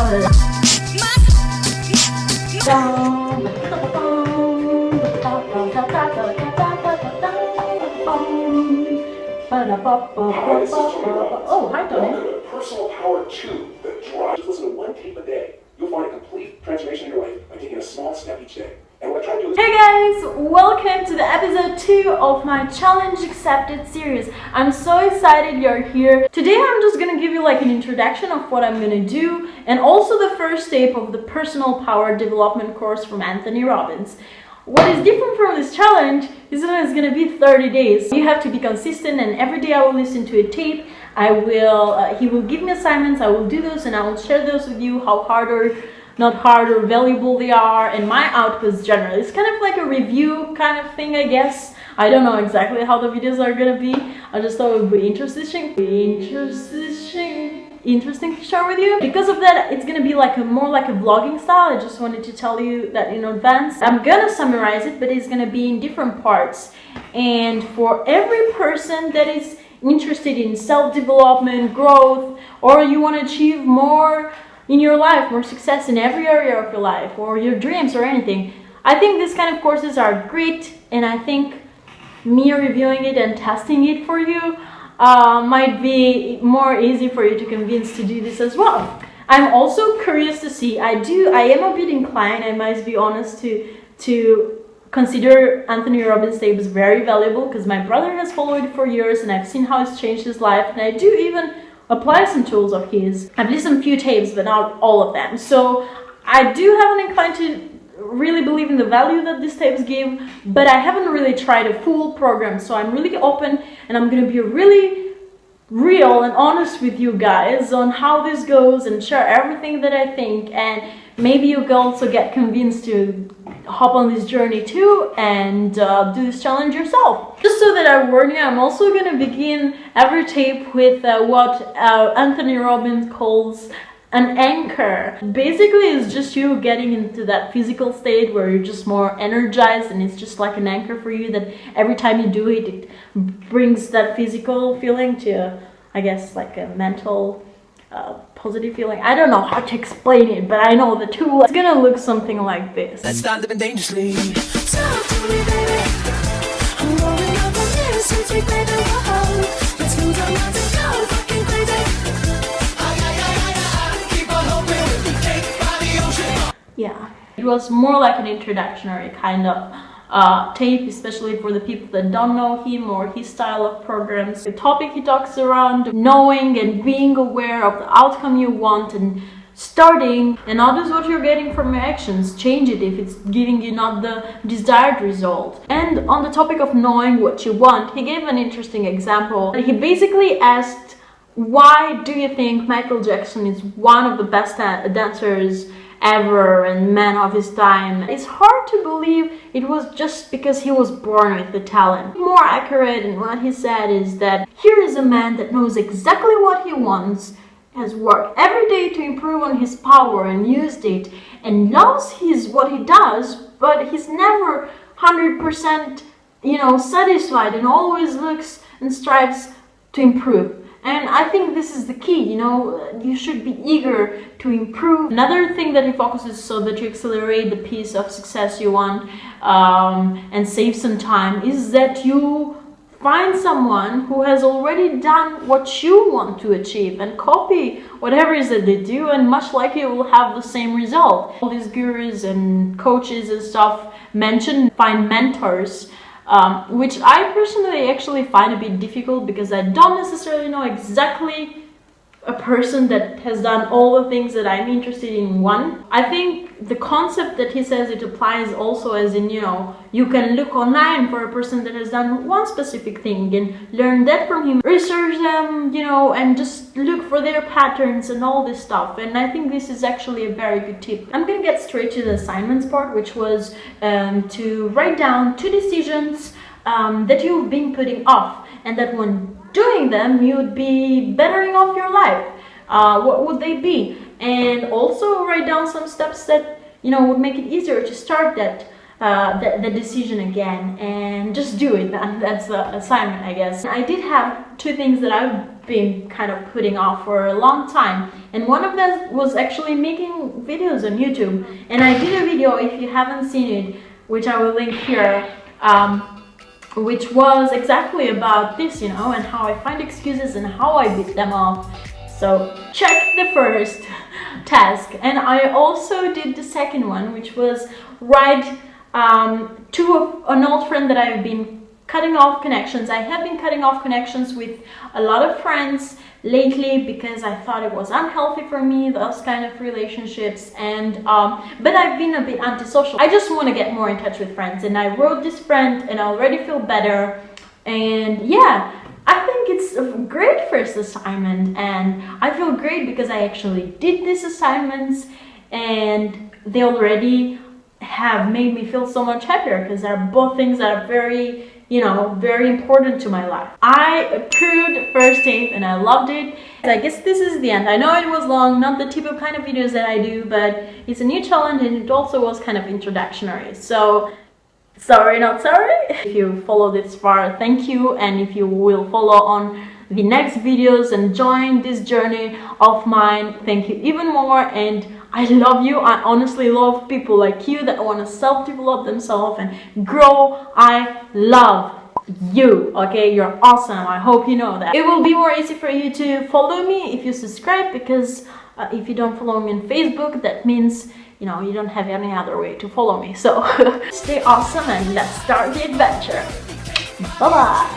Oh, hi, Tony. Personal power tube that drives. Just listen to one tape a day. You'll find a complete transformation in your life by taking a small step each day. And what I try to do is... Hey guys, welcome to the episode 2 of my Challenge Accepted series. I'm so excited you're here. Today I'm just gonna give you like an introduction of what I'm gonna do and also the first step of the personal power development course from Anthony Robbins. What is different from this challenge is that it's gonna be 30 days. You have to be consistent, and every day I will listen to a tape. He will give me assignments, I will do those, and I will share those with you, how hard or not hard or valuable they are, and my outputs generally. It's kind of like a review kind of thing, I guess. I don't know exactly how the videos are gonna be. I just thought it would be interesting to share with you. Because of that, it's gonna be like more like a vlogging style. I just wanted to tell you that in advance. I'm gonna summarize it, but it's gonna be in different parts. And for every person that is interested in self-development, growth, or you want to achieve more in your life, more success in every area of your life, or your dreams or anything, I think these kind of courses are great, and I think me reviewing it and testing it for you might be more easy for you to convince to do this as well. I'm also curious to see, I am a bit inclined, I must be honest, to consider Anthony Robbins' tapes very valuable, because my brother has followed it for years and I've seen how it's changed his life, and I do even apply some tools of his. I've listened to a few tapes, but not all of them. So I do have an inclination to really believe in the value that these tapes give, but I haven't really tried a full program. So I'm really open, and I'm going to be really real and honest with you guys on how this goes and share everything that I think, and maybe you can also get convinced to hop on this journey too and do this challenge yourself. Just so that I warn you, I'm also going to begin every tape with what Anthony Robbins calls an anchor. Basically, it's just you getting into that physical state where you're just more energized, and it's just like an anchor for you that every time you do it, it brings that physical feeling to, I guess, like a mental positive feeling. I don't know how to explain it, but I know the tool is gonna look something like this. Let's start living dangerously. Talk to me, baby. I'm rolling up on this, so take baby, whoa. Let's lose our minds and go fucking crazy. Keep on hoping we'll be taken by the ocean. Yeah, it was more like an introductory kind of tape, especially for the people that don't know him or his style of programs. The topic he talks around knowing and being aware of the outcome you want and starting, and notice what you're getting from your actions. Change it if it's giving you not the desired result. And on the topic of knowing what you want, he gave an interesting example. He basically asked, why do you think Michael Jackson is one of the best dancers ever and man of his time? It's hard to believe it was just because he was born with the talent. More accurate in what he said is that here is a man that knows exactly what he wants, has worked every day to improve on his power and used it, and knows what he does, but he's never 100% satisfied, and always looks and strives to improve. And I think this is the key, you should be eager to improve. Another thing that he focuses so that you accelerate the piece of success you want and save some time is that you find someone who has already done what you want to achieve and copy whatever it is that they do, and much likely you will have the same result. All these gurus and coaches and stuff mention find mentors, which I personally actually find a bit difficult, because I don't necessarily know exactly a person that has done all the things that I'm interested in one. I think the concept that he says it applies also as in, you can look online for a person that has done one specific thing and learn that from him, research them, and just look for their patterns and all this stuff. And I think this is actually a very good tip. I'm gonna get straight to the assignments part, which was to write down 2 decisions that you've been putting off, and that when doing them you'd be bettering off your life. What would they be? And also write down some steps that would make it easier to start that the decision again and just do it. That's the assignment, I guess. I did have two things that I've been kind of putting off for a long time, and one of them was actually making videos on YouTube. And I did a video, if you haven't seen it, which I will link here, which was exactly about this, you know, and how I find excuses and how I beat them off. So check the first task. And I also did the second one, which was write to an old friend that I've been cutting off connections. I have been cutting off connections with a lot of friends lately because I thought it was unhealthy for me, those kind of relationships, and but I've been a bit antisocial. I just want to get more in touch with friends, and I wrote this friend and I already feel better. And yeah, I think it's a great first assignment, and I feel great because I actually did these assignments and they already have made me feel so much happier, because they're both things that are very, you know, very important to my life. I approved first tape and I loved it. I guess this is the end. I know it was long, not the typical kind of videos that I do, but it's a new challenge and it also was kind of introductory. So sorry, not sorry. If you follow this far, thank you. And if you will follow on the next videos and join this journey of mine, thank you even more. And I love you. I honestly love people like you that want to self-develop themselves and grow. I love you. Okay, you're awesome. I hope you know that. It will be more easy for you to follow me if you subscribe, because if you don't follow me on Facebook, that means, you know, you don't have any other way to follow me. So stay awesome and let's start the adventure. Bye bye.